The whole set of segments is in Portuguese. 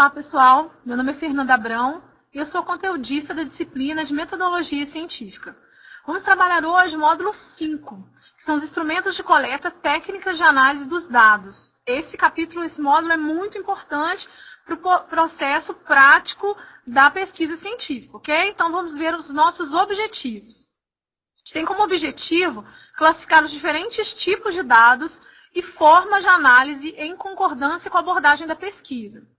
Olá, pessoal. Meu nome é Fernanda Abrão e eu sou conteudista da disciplina de Metodologia Científica. Vamos trabalhar hoje o módulo 5, que são os instrumentos de coleta, técnicas de análise dos dados. Esse módulo é muito importante para o processo prático da pesquisa científica, ok? Então, vamos ver os nossos objetivos. A gente tem como objetivo classificar os diferentes tipos de dados e formas de análise em concordância com a abordagem da pesquisa.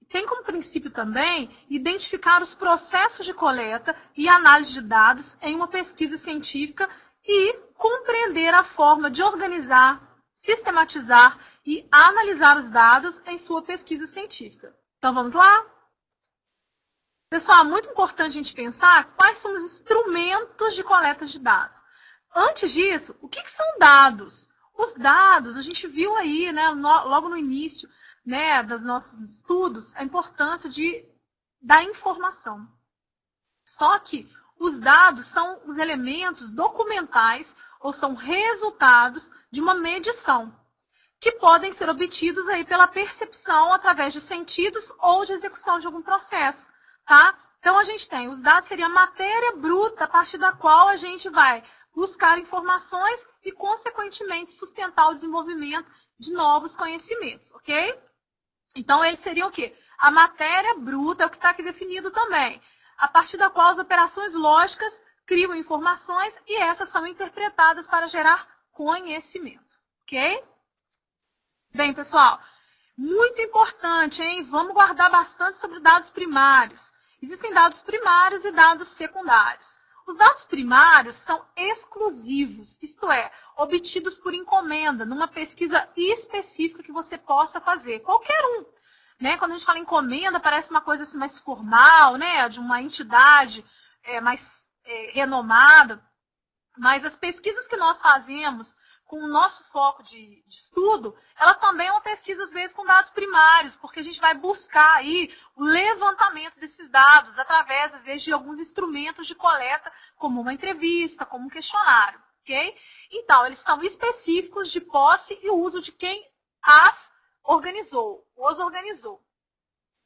Tem como princípio também identificar os processos de coleta e análise de dados em uma pesquisa científica e compreender a forma de organizar, sistematizar e analisar os dados em sua pesquisa científica. Então, vamos lá? Pessoal, é muito importante a gente pensar quais são os instrumentos de coleta de dados. Antes disso, o que são dados? Os dados, a gente viu aí, né, logo no início, né, dos nossos estudos, a importância da informação. Só que os dados são os elementos documentais ou são resultados de uma medição, que podem ser obtidos aí pela percepção através de sentidos ou de execução de algum processo, tá? Então, a gente tem, os dados seria a matéria bruta a partir da qual a gente vai buscar informações e, consequentemente, sustentar o desenvolvimento de novos conhecimentos, ok? Então, eles seriam o quê? A matéria bruta, é o que está aqui definido também, a partir da qual as operações lógicas criam informações e essas são interpretadas para gerar conhecimento, ok? Bem, pessoal, muito importante, hein? Vamos guardar bastante sobre dados primários. Existem dados primários e dados secundários. Os dados primários são exclusivos, isto é, obtidos por encomenda, numa pesquisa específica que você possa fazer, qualquer um. Né? Quando a gente fala encomenda, parece uma coisa assim, mais formal, né? De uma entidade mais renomada, mas as pesquisas que nós fazemos com o nosso foco de estudo, ela também é uma pesquisa, às vezes, com dados primários, porque a gente vai buscar aí o levantamento desses dados através, às vezes, de alguns instrumentos de coleta, como uma entrevista, como um questionário, ok? Então, eles são específicos de posse e uso de quem os organizou.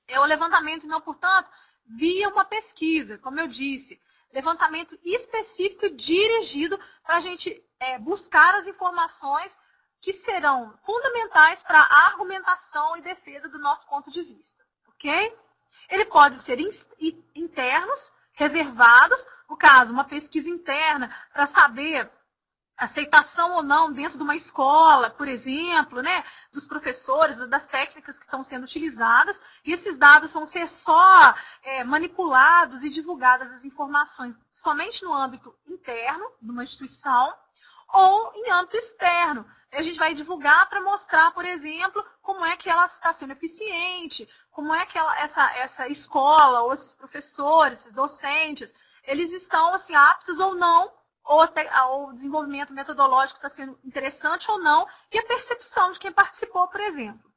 É o levantamento, não, portanto, via uma pesquisa, como eu disse, levantamento específico e dirigido para a gente buscar as informações que serão fundamentais para a argumentação e defesa do nosso ponto de vista, ok? Ele pode ser internos, reservados, no caso, uma pesquisa interna para saber aceitação ou não dentro de uma escola, por exemplo, né, dos professores, das técnicas que estão sendo utilizadas, e esses dados vão ser só manipulados e divulgadas as informações somente no âmbito interno de uma instituição ou em âmbito externo. A gente vai divulgar para mostrar, por exemplo, como é que ela está sendo eficiente, como é que essa escola, ou esses professores, esses docentes, eles estão assim, aptos ou não, ou o desenvolvimento metodológico está sendo interessante ou não, e a percepção de quem participou, por exemplo.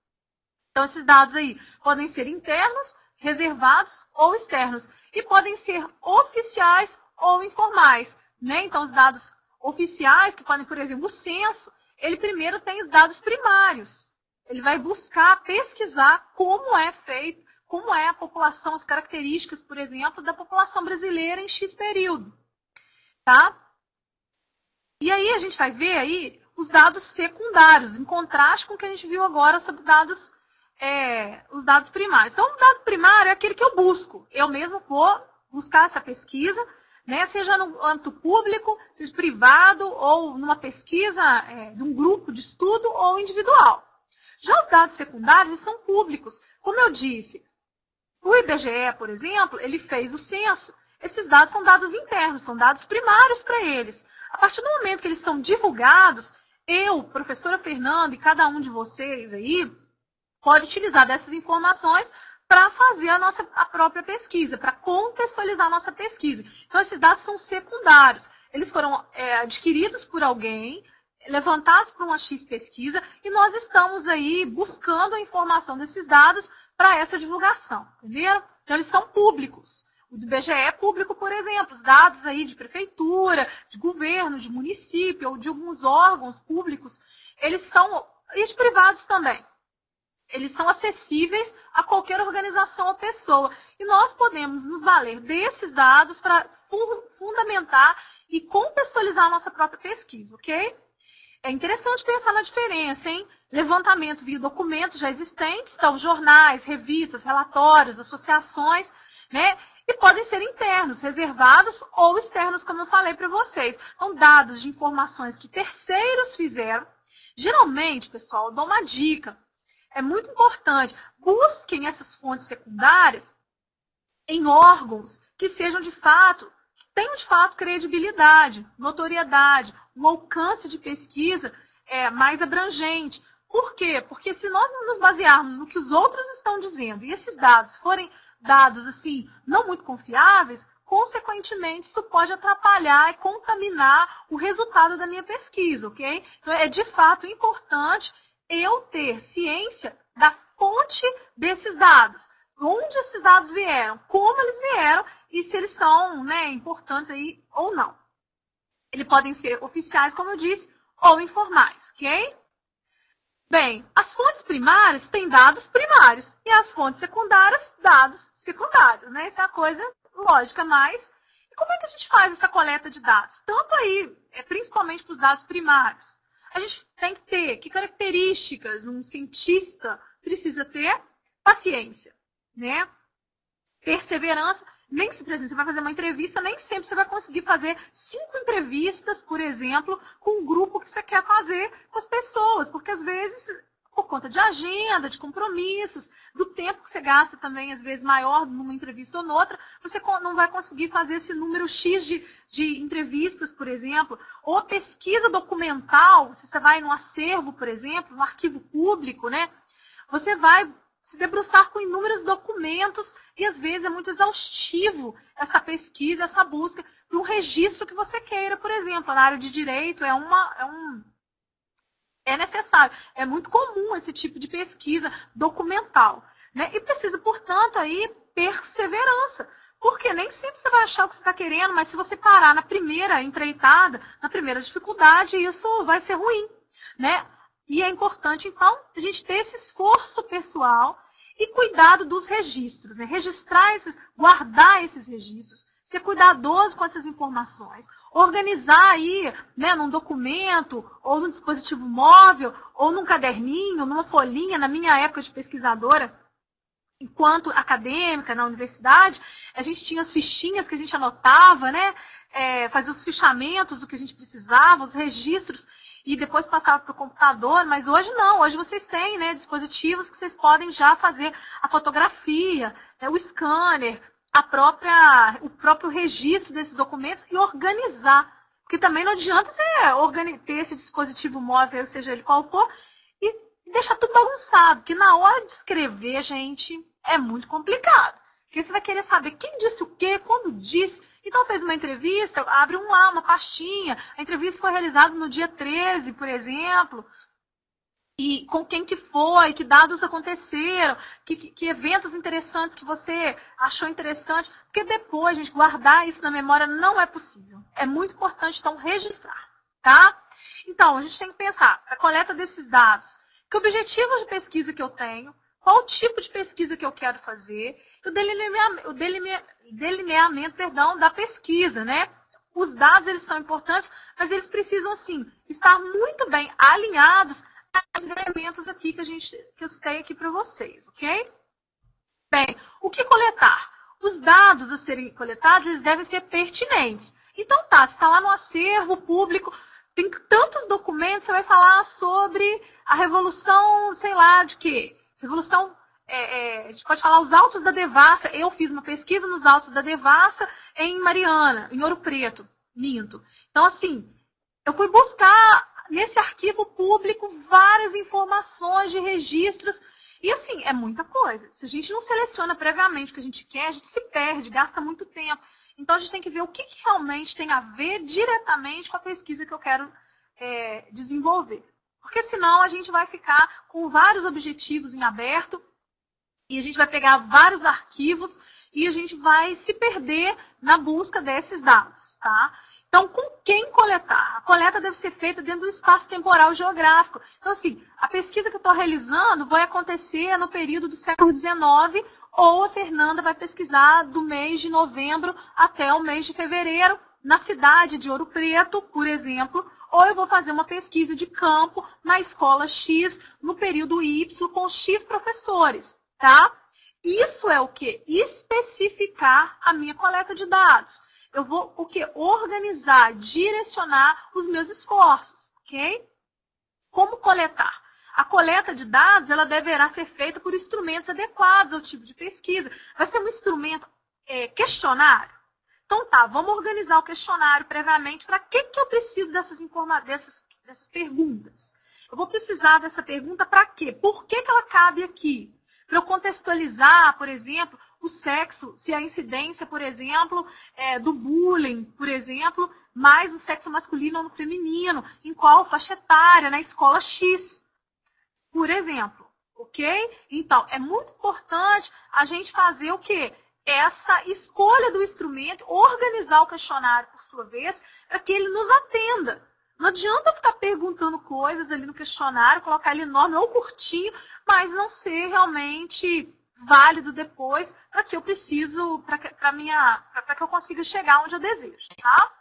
Então, esses dados aí podem ser internos, reservados ou externos, e podem ser oficiais ou informais, né? Então, os dados oficiais, que podem, por exemplo, o censo, ele primeiro tem os dados primários. Ele vai buscar, pesquisar como é feito, como é a população, as características, por exemplo, da população brasileira em X período. Tá? E aí a gente vai ver aí os dados secundários, em contraste com o que a gente viu agora sobre os dados primários. Então, o dado primário é aquele que eu busco. Eu mesmo vou buscar essa pesquisa, né, seja no âmbito público, seja privado, ou numa pesquisa de um grupo de estudo ou individual. Já os dados secundários são públicos. Como eu disse, o IBGE, por exemplo, ele fez o censo. Esses dados são dados internos, são dados primários para eles. A partir do momento que eles são divulgados, eu, professora Fernanda, e cada um de vocês aí, pode utilizar dessas informações para fazer a própria pesquisa, para contextualizar a nossa pesquisa. Então, esses dados são secundários. Eles foram adquiridos por alguém, levantados por uma X pesquisa, e nós estamos aí buscando a informação desses dados para essa divulgação, entenderam? Então, eles são públicos. O do IBGE é público, por exemplo, os dados aí de prefeitura, de governo, de município, ou de alguns órgãos públicos, eles são, e de privados também. Eles são acessíveis a qualquer organização ou pessoa. E nós podemos nos valer desses dados para fundamentar e contextualizar a nossa própria pesquisa, ok? É interessante pensar na diferença, hein? Levantamento via documentos já existentes, então jornais, revistas, relatórios, associações, né? E podem ser internos, reservados ou externos, como eu falei para vocês. Então, dados de informações que terceiros fizeram. Geralmente, pessoal, eu dou uma dica. É muito importante. Busquem essas fontes secundárias em órgãos que sejam de fato, que tenham de fato credibilidade, notoriedade, um alcance de pesquisa mais abrangente. Por quê? Porque se nós nos basearmos no que os outros estão dizendo e esses dados forem dados assim não muito confiáveis, consequentemente isso pode atrapalhar e contaminar o resultado da minha pesquisa, ok? Então é de fato importante eu ter ciência da fonte desses dados, onde esses dados vieram, como eles vieram e se eles são, né, importantes aí ou não. Eles podem ser oficiais, como eu disse, ou informais, ok? Bem, as fontes primárias têm dados primários e as fontes secundárias, dados secundários, né? Essa é a coisa lógica, mas e como é que a gente faz essa coleta de dados? Tanto aí, principalmente para os dados primários. A gente tem que ter, que características um cientista precisa ter? Paciência, né? Perseverança. Nem se, por exemplo, você vai fazer uma entrevista, nem sempre você vai conseguir fazer 5 entrevistas, por exemplo, com um grupo que você quer fazer com as pessoas, porque às vezes, por conta de agenda, de compromissos, do tempo que você gasta também, às vezes, maior numa entrevista ou noutra, você não vai conseguir fazer esse número X de entrevistas, por exemplo, ou pesquisa documental, se você vai num acervo, por exemplo, no arquivo público, né? Você vai se debruçar com inúmeros documentos e às vezes é muito exaustivo essa pesquisa, essa busca para um registro que você queira, por exemplo, na área de direito é necessário, é muito comum esse tipo de pesquisa documental, né? E precisa, portanto, aí perseverança, porque nem sempre você vai achar o que você está querendo, mas se você parar na primeira empreitada, na primeira dificuldade, isso vai ser ruim, né? E é importante, então, a gente ter esse esforço pessoal e cuidado dos registros, né? Registrar guardar esses registros, ser cuidadoso com essas informações, organizar aí, né, num documento, ou num dispositivo móvel, ou num caderninho, numa folhinha. Na minha época de pesquisadora, enquanto acadêmica na universidade, a gente tinha as fichinhas que a gente anotava, né? Fazia os fichamentos do que a gente precisava, os registros, e depois passava para o computador, mas hoje não, hoje vocês têm, né, dispositivos que vocês podem já fazer a fotografia, né, o scanner, o próprio registro desses documentos e organizar. Porque também não adianta você ter esse dispositivo móvel, seja ele qual for, e deixar tudo bagunçado, porque na hora de escrever, gente, é muito complicado. Porque você vai querer saber quem disse o quê, quando disse. Então, fez uma entrevista, abre uma pastinha. A entrevista foi realizada no dia 13, por exemplo. E com quem que foi, que dados aconteceram, que eventos interessantes que você achou interessante. Porque depois, gente, guardar isso na memória não é possível. É muito importante, então, registrar, tá? Então, a gente tem que pensar, a coleta desses dados, que objetivos de pesquisa que eu tenho, qual o tipo de pesquisa que eu quero fazer, o delineamento, da pesquisa, né? Os dados, eles são importantes, mas eles precisam, assim, estar muito bem alinhados aos elementos aqui que eu citei aqui para vocês, ok? Bem, o que coletar? Os dados a serem coletados, eles devem ser pertinentes. Então, tá, se está lá no acervo público, tem tantos documentos, você vai falar sobre a revolução, sei lá, de quê? Revolução, a gente pode falar os Altos da Devassa. Eu fiz uma pesquisa nos Altos da Devassa em Mariana, em Ouro Preto, minto. Então, assim, eu fui buscar nesse arquivo público várias informações de registros. E, assim, é muita coisa. Se a gente não seleciona previamente o que a gente quer, a gente se perde, gasta muito tempo. Então, a gente tem que ver o que realmente tem a ver diretamente com a pesquisa que eu quero desenvolver. Porque senão a gente vai ficar com vários objetivos em aberto e a gente vai pegar vários arquivos e a gente vai se perder na busca desses dados, tá? Então, com quem coletar? A coleta deve ser feita dentro do espaço temporal geográfico. Então, assim, a pesquisa que eu estou realizando vai acontecer no período do século XIX, ou a Fernanda vai pesquisar do mês de novembro até o mês de fevereiro, na cidade de Ouro Preto, por exemplo, ou eu vou fazer uma pesquisa de campo na escola X, no período Y, com X professores, tá? Isso é o quê? Especificar a minha coleta de dados. Eu vou o quê? Organizar, direcionar os meus esforços, ok? Como coletar? A coleta de dados, ela deverá ser feita por instrumentos adequados ao tipo de pesquisa. Vai ser um instrumento questionário? Então tá, vamos organizar o questionário previamente. Para que eu preciso dessas perguntas? Eu vou precisar dessa pergunta para quê? Por que ela cabe aqui? Para eu contextualizar, por exemplo, o sexo, se a incidência, por exemplo, do bullying, por exemplo, mais no sexo masculino ou no feminino, em qual faixa etária, na escola X, por exemplo, ok? Então, é muito importante a gente fazer o quê? Essa escolha do instrumento, organizar o questionário, por sua vez, para que ele nos atenda. Não adianta ficar perguntando coisas ali no questionário, colocar ele enorme ou curtinho, mas não ser realmente válido depois para que eu preciso, para que eu consiga chegar onde eu desejo, tá?